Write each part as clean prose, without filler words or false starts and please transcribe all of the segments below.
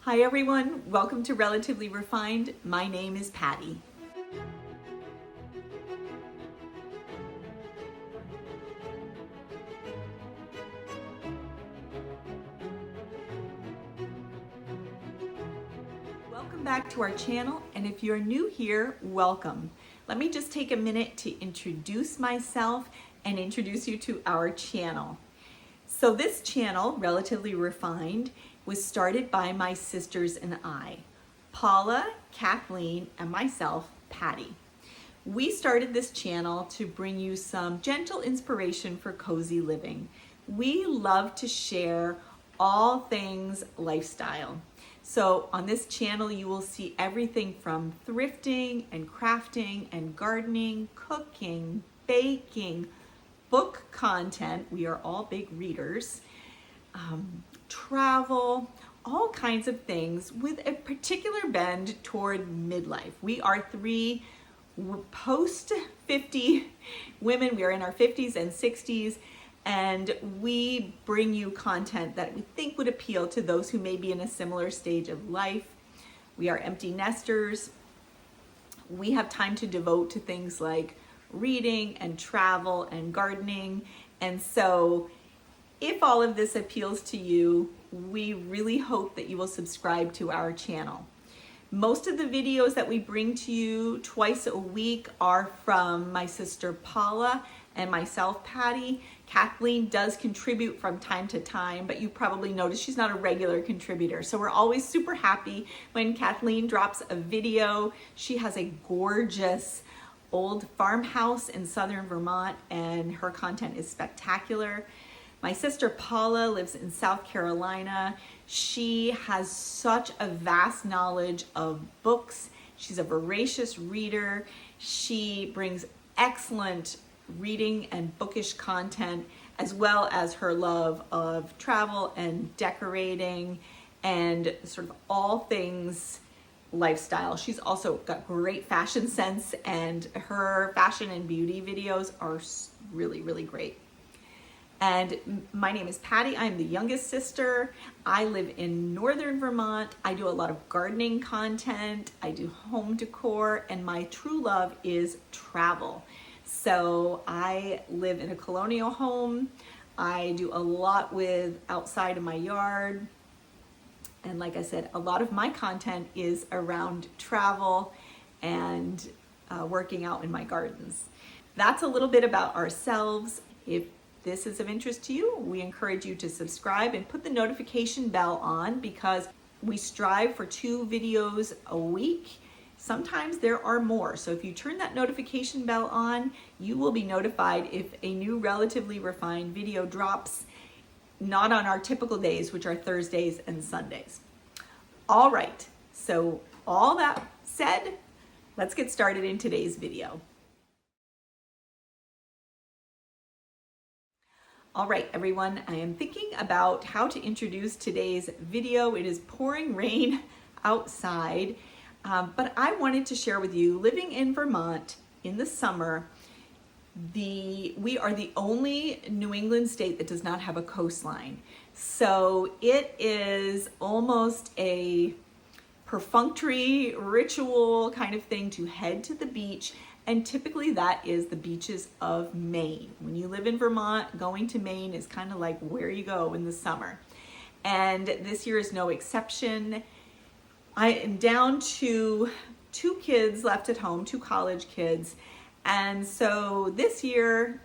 Hi everyone, welcome to Relatively Refined. My name is Patty. Welcome back to our channel, and if you're new here, welcome. Let me just take a minute to introduce myself and introduce you to our channel. So this channel, Relatively Refined, was started by my sisters and I, Paula, Kathleen, and myself, Patty. We started this channel to bring you some gentle inspiration for cozy living. We love to share all things lifestyle. So on this channel, you will see everything from thrifting and crafting and gardening, cooking, baking, book content. We are all big readers. Travel, all kinds of things with a particular bend toward midlife. We are three post 50 women. We are in our 50s and 60s, and we bring you content that we think would appeal to those who may be in a similar stage of life. We are empty nesters. We have time to devote to things like reading and travel and gardening. And so if all of this appeals to you, we really hope that you will subscribe to our channel. Most of the videos that we bring to you twice a week are from my sister Paula and myself, Patty. Kathleen does contribute from time to time, but you probably noticed she's not a regular contributor. So we're always super happy when Kathleen drops a video. She has a gorgeous old farmhouse in southern Vermont, and her content is spectacular. My sister Paula lives in South Carolina. She has such a vast knowledge of books. She's a voracious reader. She brings excellent reading and bookish content, as well as her love of travel and decorating and sort of all things lifestyle. She's also got great fashion sense, and her fashion and beauty videos are really, really great. And my name is Patty. I'm the youngest sister. I live in northern Vermont. I do a lot of gardening content. I do home decor, and my true love is travel. So I live in a colonial home. I do a lot with outside of my yard. And like I said, a lot of my content is around travel and working out in my gardens. That's a little bit about ourselves. If this is of interest to you, we encourage you to subscribe and put the notification bell on, because we strive for 2 videos a week. Sometimes there are more. So if you turn that notification bell on, you will be notified if a new Relatively Refined video drops, not on our typical days, which are Thursdays and Sundays. All right, so all that said, let's get started in today's video. All right, everyone, I am thinking about how to introduce today's video. It is pouring rain outside, but I wanted to share with you, living in Vermont in the summer, we are the only New England state that does not have a coastline. So it is almost a perfunctory ritual kind of thing to head to the beach, and typically that is the beaches of Maine. When you live in Vermont, going to Maine is kind of like where you go in the summer. And this year is no exception. I am down to 2 kids left at home, 2 college kids. And so this year,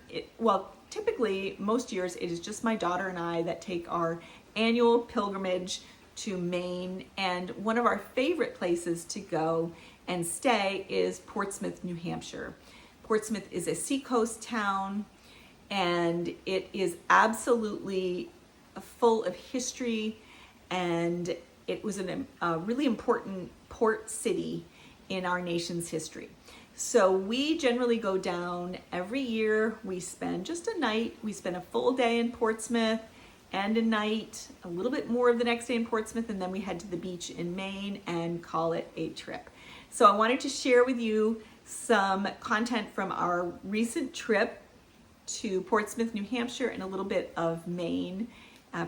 typically most years it is just my daughter and I that take our annual pilgrimage to Maine. And one of our favorite places to go and stay is Portsmouth, New Hampshire. Portsmouth is a seacoast town, and it is absolutely full of history, and it was a really important port city in our nation's history. So we generally go down every year. We spend just a night. We spend a full day in Portsmouth and a night, a little bit more of the next day in Portsmouth, and then we head to the beach in Maine and call it a trip. So I wanted to share with you some content from our recent trip to Portsmouth, New Hampshire, and a little bit of Maine,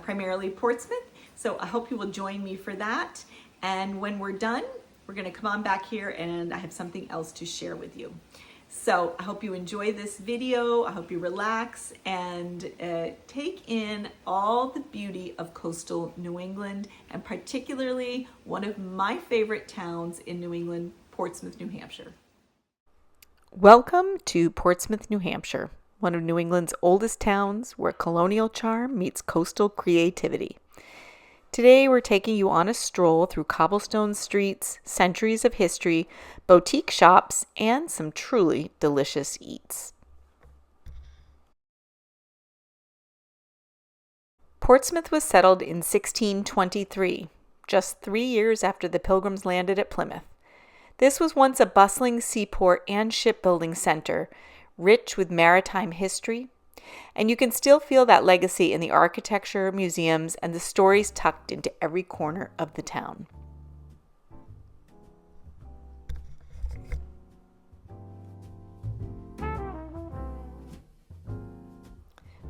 primarily Portsmouth. So I hope you will join me for that. And when we're done, we're going to come on back here and I have something else to share with you. So I hope you enjoy this video. I hope you relax and take in all the beauty of coastal New England, and particularly one of my favorite towns in New England, Portsmouth, New Hampshire. Welcome to Portsmouth, New Hampshire, one of New England's oldest towns where colonial charm meets coastal creativity. Today we're taking you on a stroll through cobblestone streets, centuries of history, boutique shops, and some truly delicious eats. Portsmouth was settled in 1623, just 3 years after the Pilgrims landed at Plymouth. This was once a bustling seaport and shipbuilding center, rich with maritime history, and you can still feel that legacy in the architecture, museums, and the stories tucked into every corner of the town.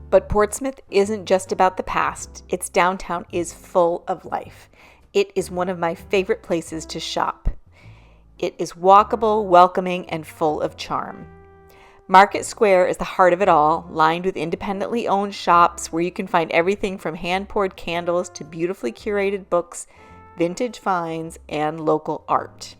But Portsmouth isn't just about the past. Its downtown is full of life. It is one of my favorite places to shop. It is walkable, welcoming, and full of charm. Market Square is the heart of it all, lined with independently owned shops where you can find everything from hand-poured candles to beautifully curated books, vintage finds, and local art.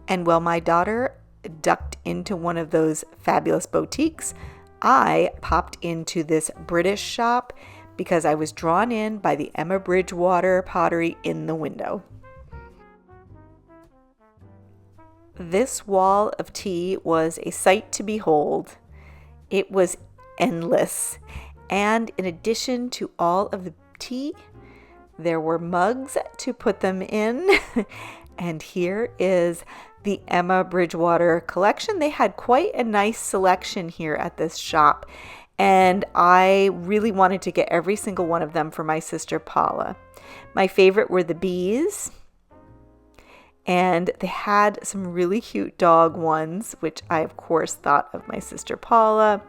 And while my daughter ducked into one of those fabulous boutiques, I popped into this British shop because I was drawn in by the Emma Bridgewater pottery in the window. This wall of tea was a sight to behold. It was endless. And in addition to all of the tea, there were mugs to put them in. And here is the Emma Bridgewater collection. They had quite a nice selection here at this shop. And I really wanted to get every single one of them for my sister Paula. My favorite were the bees. And they had some really cute dog ones, which I, of course, thought of my sister Paula.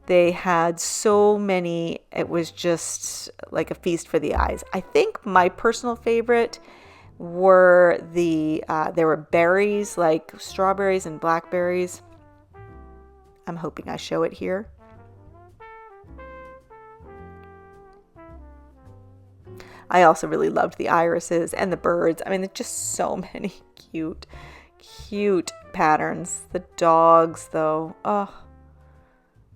They had so many. It was just like a feast for the eyes. I think my personal favorite were there were berries, like strawberries and blackberries. I'm hoping I show it here. I also really loved the irises and the birds. I mean, there's just so many cute patterns. The dogs, though, oh,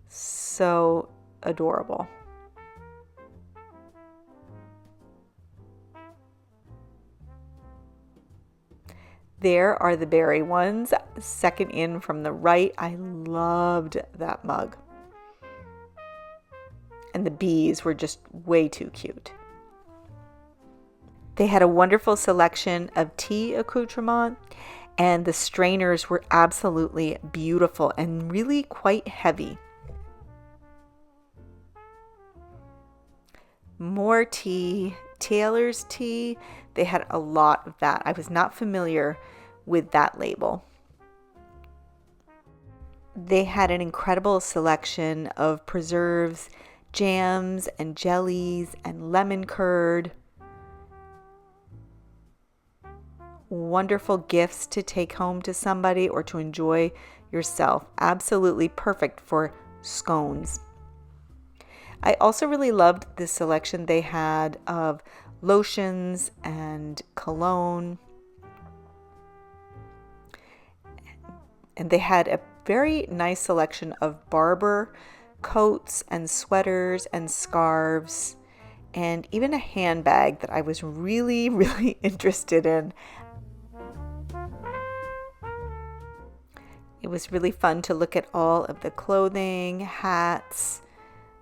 so adorable. There are the berry ones, second in from the right. I loved that mug. And the bees were just way too cute. They had a wonderful selection of tea accoutrement, and the strainers were absolutely beautiful and really quite heavy. More tea, Taylor's tea. They had a lot of that. I was not familiar with that label. They had an incredible selection of preserves, jams, and jellies, and lemon curd. Wonderful gifts to take home to somebody or to enjoy yourself. Absolutely perfect for scones. I also really loved the selection they had of lotions and cologne. And they had a very nice selection of barber coats and sweaters and scarves, and even a handbag that I was really interested in. It was really fun to look at all of the clothing, hats,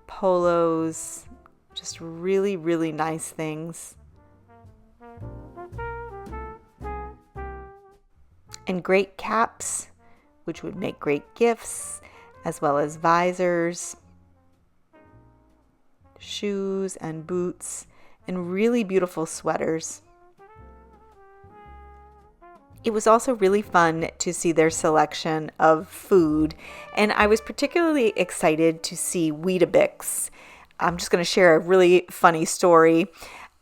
polos, just really nice things. And great caps, which would make great gifts, as well as visors, shoes and boots, and really beautiful sweaters. It was also really fun to see their selection of food, and I was particularly excited to see Weetabix. I'm just going to share a really funny story.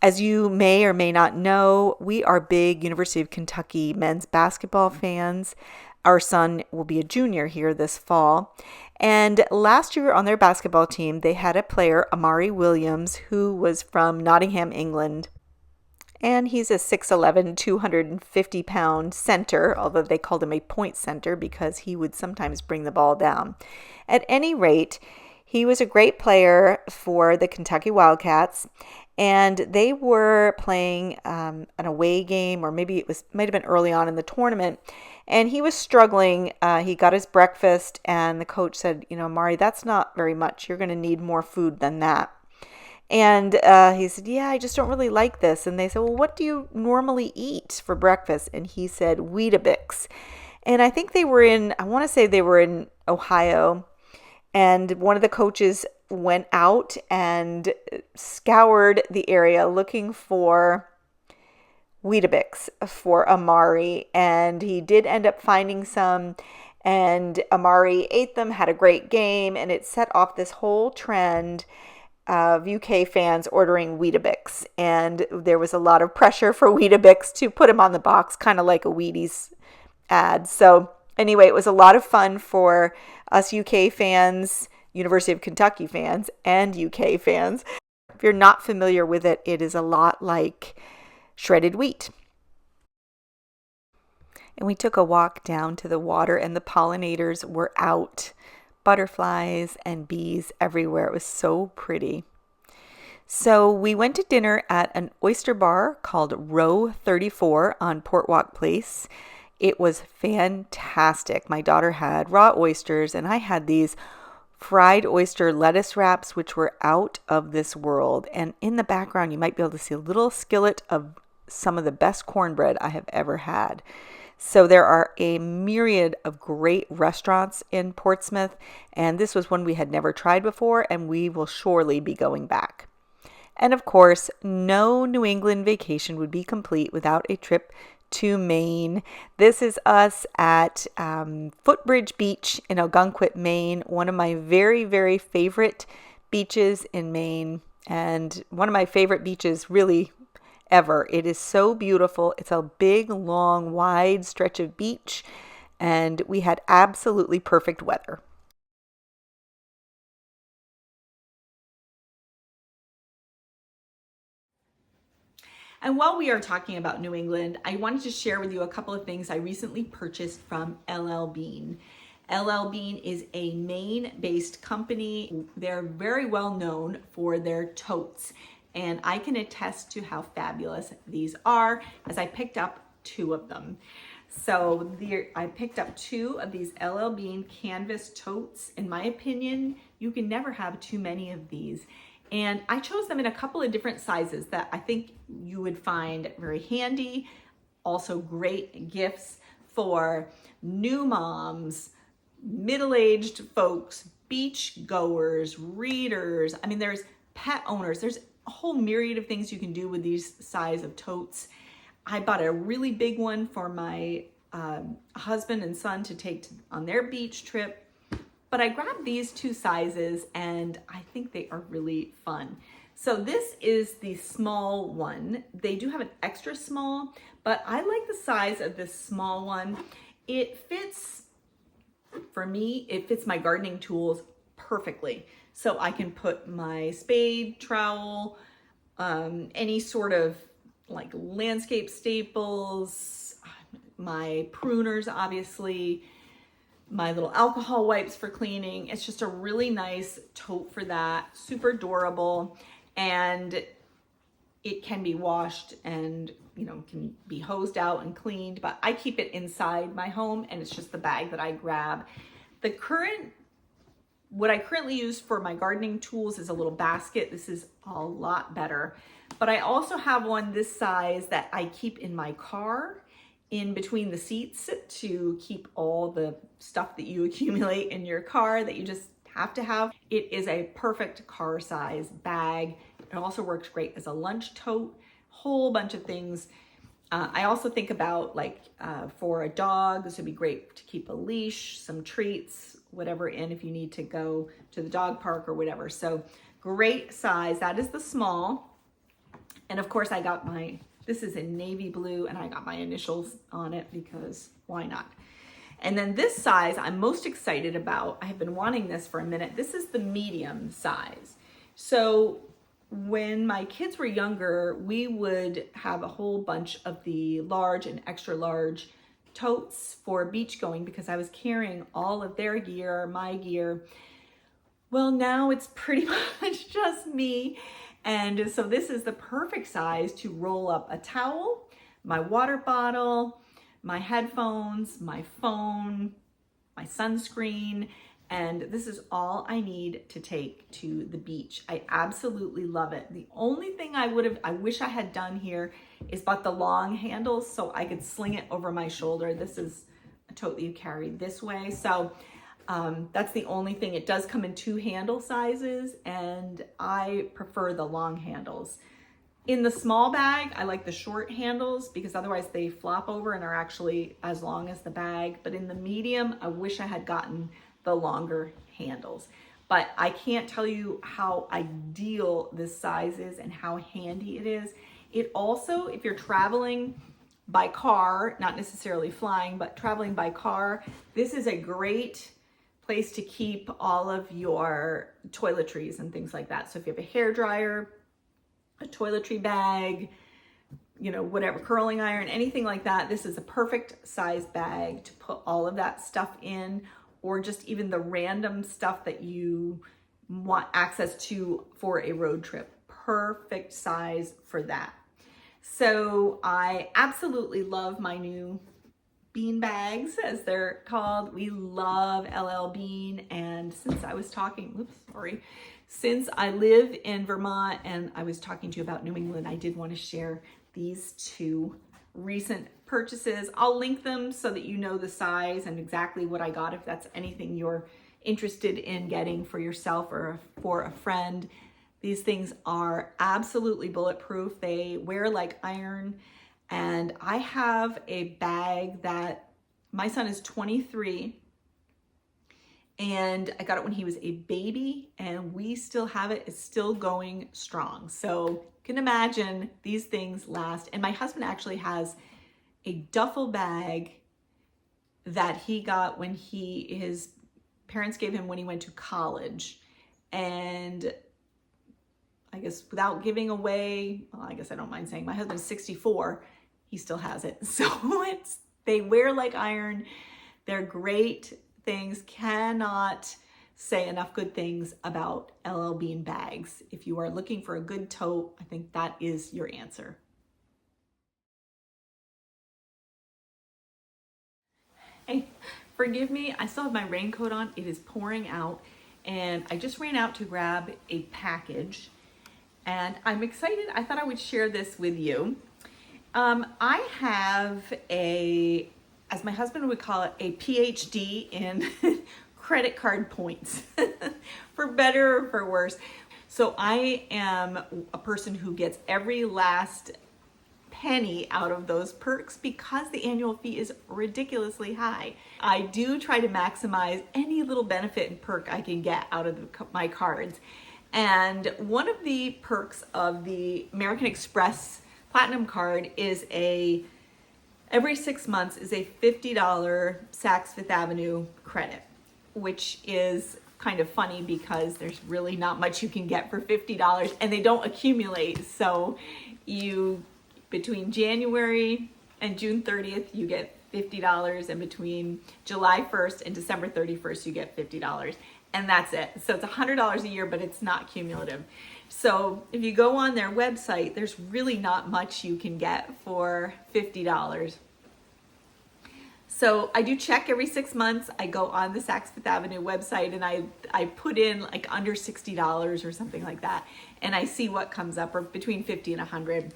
As you may or may not know, we are big University of Kentucky men's basketball fans. Our son will be a junior here this fall. And last year on their basketball team, they had a player, Amari Williams, who was from Nottingham, England. And he's a 6'11", 250-pound center, although they called him a point center because he would sometimes bring the ball down. At any rate, he was a great player for the Kentucky Wildcats, and they were playing an away game, or maybe might have been early on in the tournament, and he was struggling. He got his breakfast, and the coach said, Mari, that's not very much. You're going to need more food than that. And he said, yeah, I just don't really like this. And they said, well, what do you normally eat for breakfast? And he said, Weetabix. And I think I want to say they were in Ohio. And one of the coaches went out and scoured the area looking for Weetabix for Amari. And he did end up finding some. And Amari ate them, had a great game. And it set off this whole trend of UK fans ordering Weetabix, and there was a lot of pressure for Weetabix to put him on the box, kind of like a Wheaties ad. So anyway, it was a lot of fun for us UK fans, University of Kentucky fans, and UK fans. If you're not familiar with it, it is a lot like shredded wheat. And we took a walk down to the water, and the pollinators were out. Butterflies and bees everywhere. It was so pretty. So we went to dinner at an oyster bar called Row 34 on Port Walk Place. It was fantastic. My daughter had raw oysters, and I had these fried oyster lettuce wraps, which were out of this world. And in the background, you might be able to see a little skillet of some of the best cornbread I have ever had. So there are a myriad of great restaurants in Portsmouth, and this was one we had never tried before, and we will surely be going back. And of course, no New England vacation would be complete without a trip to Maine. This is us at Footbridge Beach in Algonquin, Maine, one of my very, very favorite beaches in Maine, and one of my favorite beaches really ever. It is so beautiful. It's a big, long, wide stretch of beach, and we had absolutely perfect weather. And while we are talking about New England, I wanted to share with you a couple of things I recently purchased from LL Bean. LL Bean is a Maine-based company. They're very well known for their totes, and I can attest to how fabulous these are, as I picked up 2 of them. So I picked up 2 of these LL Bean canvas totes. In my opinion, you can never have too many of these. And I chose them in a couple of different sizes that I think you would find very handy. Also great gifts for new moms, middle-aged folks, beach goers, readers. I mean, there's pet owners. There's a whole myriad of things you can do with these size of totes. I bought a really big one for my husband and son to take on their beach trip. But I grabbed these 2 sizes, and I think they are really fun. So this is the small one. They do have an extra small, but I like the size of this small one. It fits, for me, it fits my gardening tools perfectly. So I can put my spade, trowel, any sort of like landscape staples, my pruners, obviously, my little alcohol wipes for cleaning. It's just a really nice tote for that. Super durable, and it can be washed and, can be hosed out and cleaned, but I keep it inside my home, and it's just the bag that I grab. What I currently use for my gardening tools is a little basket. This is a lot better, but I also have one this size that I keep in my car in between the seats to keep all the stuff that you accumulate in your car that you just have to have. It is a perfect car size bag. It also works great as a lunch tote, whole bunch of things. I also think about for a dog, this would be great to keep a leash, some treats, whatever in if you need to go to the dog park or whatever. So great size. That is the small. And of course I got this is in navy blue, and I got my initials on it because why not? And then this size I'm most excited about. I have been wanting this for a minute. This is the medium size. So when my kids were younger, we would have a whole bunch of the large and extra large totes for beach going because I was carrying all of their gear, my gear. Well, now it's pretty much just me. And so this is the perfect size to roll up a towel, my water bottle, my headphones, my phone, my sunscreen, and this is all I need to take to the beach. I absolutely love it. The only thing I wish I had done here is bought the long handles so I could sling it over my shoulder. This is a tote that you carry this way. So that's the only thing. It does come in 2 handle sizes, and I prefer the long handles. In the small bag, I like the short handles because otherwise they flop over and are actually as long as the bag. But in the medium, I wish I had gotten the longer handles. But I can't tell you how ideal this size is and how handy it is. It also, if you're traveling by car, not necessarily flying, but traveling by car, this is a great place to keep all of your toiletries and things like that. So if you have a hair dryer, a toiletry bag, you know, whatever, curling iron, anything like that, this is a perfect size bag to put all of that stuff in, or just even the random stuff that you want access to for a road trip. Perfect size for that. So I absolutely love my new bean bags, as they're called. We love LL Bean, and since I live in Vermont and I was talking to you about New England, I did want to share these 2 recent purchases. I'll link them so that you know the size and exactly what I got if that's anything you're interested in getting for yourself or for a friend. These things are absolutely bulletproof. They wear like iron. And I have a bag that my son is 23, and I got it when he was a baby, and we still have it. It's still going strong. So you can imagine these things last. And my husband actually has a duffel bag that he got when his parents gave him when he went to college. And I guess without giving away, well, I guess I don't mind saying my husband's 64. He still has it. So they wear like iron. They're great things. Cannot say enough good things about LL Bean bags. If you are looking for a good tote, I think that is your answer. Hey, forgive me. I still have my raincoat on. It is pouring out, and I just ran out to grab a package, and I'm excited. I thought I would share this with you. I have as my husband would call it, a PhD in credit card points, for better or for worse. So I am a person who gets every last penny out of those perks because the annual fee is ridiculously high. I do try to maximize any little benefit and perk I can get out of my cards. And one of the perks of the American Express Platinum card is every 6 months is a $50 Saks Fifth Avenue credit, which is kind of funny because there's really not much you can get for $50 and they don't accumulate. So between January and June 30th, you get $50, and between July 1st and December 31st, you get $50. And that's it. So it's $100 a year, but it's not cumulative. So if you go on their website, there's really not much you can get for $50. So I do check every 6 months. I go on the Saks Fifth Avenue website and I put in like under $60 or something like that. And I see what comes up, or between 50 and 100.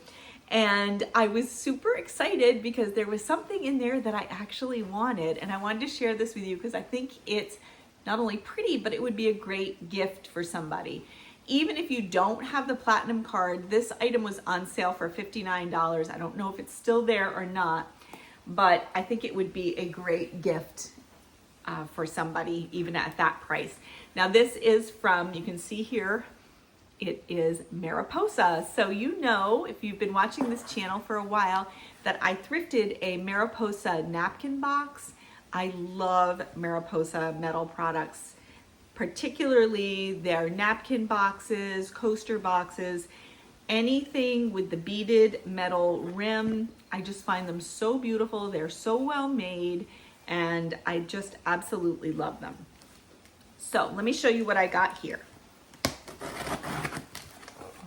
And I was super excited because there was something in there that I actually wanted. And I wanted to share this with you because I think it's not only pretty, but it would be a great gift for somebody. Even if you don't have the Platinum card, this item was on sale for $59. I don't know if it's still there or not, but I think it would be a great gift for somebody, even at that price. Now this is from, you can see here, it is Mariposa. So you know, if you've been watching this channel for a while, that I thrifted a Mariposa napkin box. I love Mariposa metal products, particularly their napkin boxes, coaster boxes, anything with the beaded metal rim. I just find them so beautiful. They're so well made, and I just absolutely love them. So let me show you what I got here.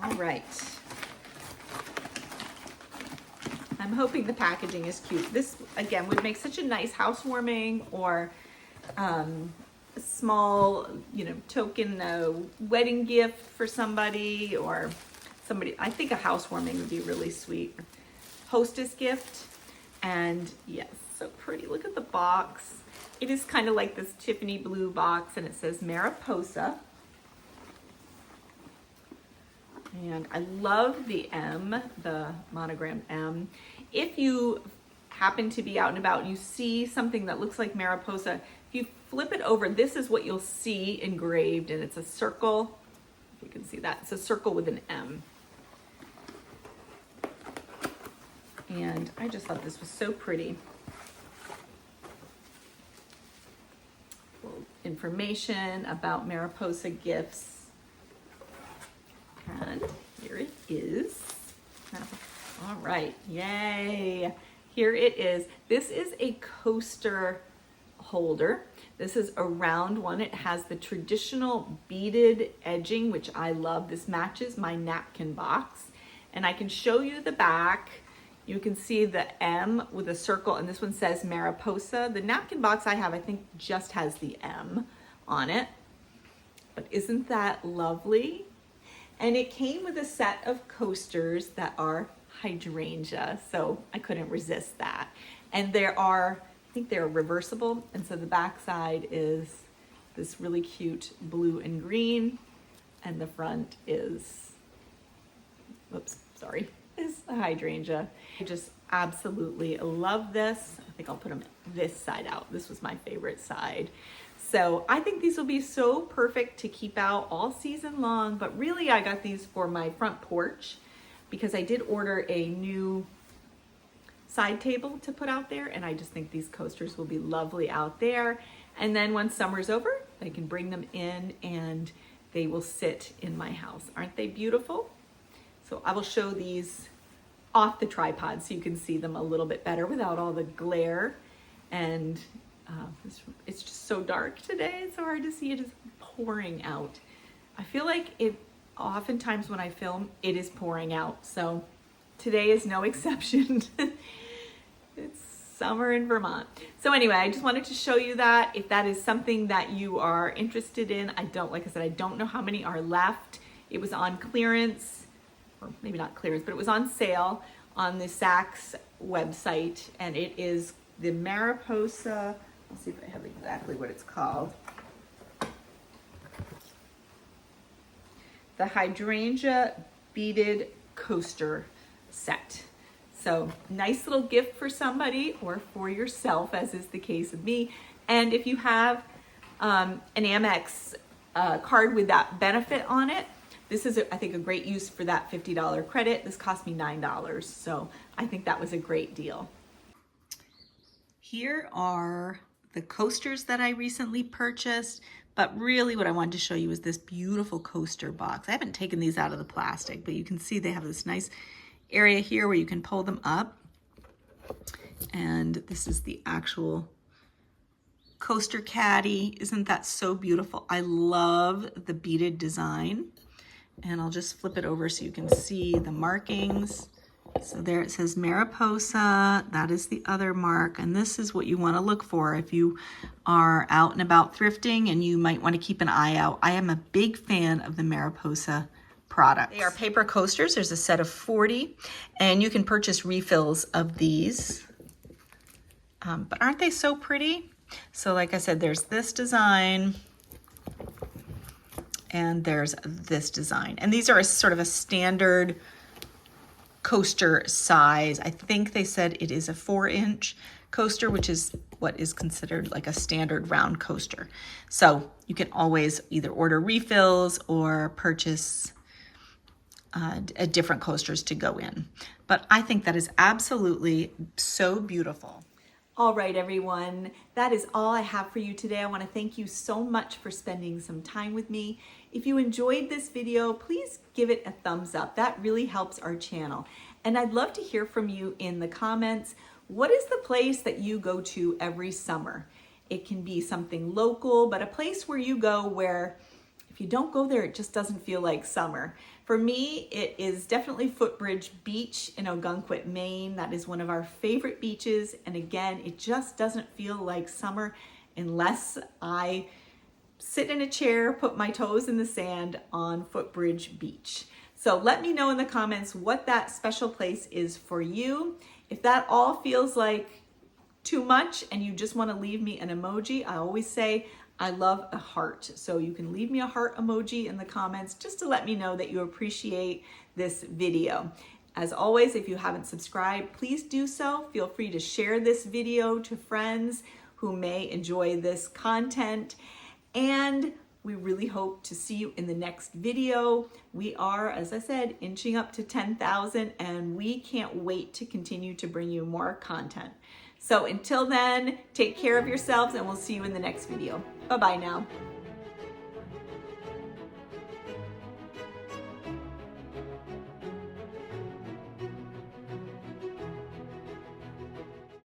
All right. I'm hoping the packaging is cute. This, again, would make such a nice housewarming or a small, token wedding gift for somebody, or somebody. I think a housewarming would be really sweet. Hostess gift. And yes, so pretty. Look at the box. It is kind of like this Tiffany blue box, and it says Mariposa. And I love the M, the monogram M. If you happen to be out and about and you see something that looks like Mariposa, if you flip it over, this is what you'll see engraved, and it's a circle. If you can see that, it's a circle with an M. And I just thought this was so pretty. Information about Mariposa gifts. And here it is. All right, yay. Here it is. This is a coaster holder. This is a round one. It has the traditional beaded edging, which I love. This matches my napkin box. And I can show you the back. You can see the M with a circle, and this one says Mariposa. The napkin box I have, I think, just has the M on it. But isn't that lovely? And it came with a set of coasters that are hydrangea, so I couldn't resist that. And I think they're reversible, and so the back side is this really cute blue and green, and the front is, is a hydrangea. I just absolutely love this. I think I'll put them this side out. This was my favorite side. So I think these will be so perfect to keep out all season long, but really I got these for my front porch because I did order a new side table to put out there, and I just think these coasters will be lovely out there. And then once summer's over, I can bring them in and they will sit in my house. Aren't they beautiful? So I will show these off the tripod so you can see them a little bit better without all the glare. And it's just so dark today. It's so hard to see. It is pouring out. I feel like oftentimes when I film, it is pouring out. So today is no exception. It's summer in Vermont. So anyway, I just wanted to show you that. If that is something that you are interested in, like I said, I don't know how many are left. It was on clearance, or maybe not clearance, but it was on sale on the Saks website, and it is the Mariposa. Let's see if I have exactly what it's called. The hydrangea beaded coaster set. So nice little gift for somebody or for yourself, as is the case of me. And if you have an Amex card with that benefit on it, this is, I think, a great use for that $50 credit. This cost me $9, so I think that was a great deal. Here are the coasters that I recently purchased, but really what I wanted to show you is this beautiful coaster box. I haven't taken these out of the plastic, but you can see they have this nice area here where you can pull them up. And this is the actual coaster caddy. Isn't that so beautiful? I love the beaded design. And I'll just flip it over so you can see the markings. So there it says Mariposa, that is the other mark, and this is what you want to look for if you are out and about thrifting, and you might want to keep an eye out. I am a big fan of the Mariposa products. They are paper coasters. There's a set of 40, and you can purchase refills of these. But aren't they so pretty? So like I said, there's this design, and there's this design. And these are sort of a standard coaster size. I think they said it is a 4-inch coaster, which is what is considered like a standard round coaster. So you can always either order refills or purchase different coasters to go in. But I think that is absolutely so beautiful. All right, everyone, that is all I have for you today. I want to thank you so much for spending some time with me. If you enjoyed this video, please give it a thumbs up. That really helps our channel. And I'd love to hear from you in the comments. What is the place that you go to every summer? It can be something local, but a place where you go where if you don't go there, it just doesn't feel like summer. For me, it is definitely Footbridge Beach in Ogunquit, Maine. That is one of our favorite beaches. And again, it just doesn't feel like summer unless I sit in a chair, put my toes in the sand on Footbridge Beach. So let me know in the comments what that special place is for you. If that all feels like too much and you just want to leave me an emoji, I always say I love a heart. So you can leave me a heart emoji in the comments just to let me know that you appreciate this video. As always, if you haven't subscribed, please do so. Feel free to share this video to friends who may enjoy this content. And we really hope to see you in the next video. We are, as I said, inching up to 10,000 and we can't wait to continue to bring you more content. So until then, take care of yourselves and we'll see you in the next video. Bye-bye now.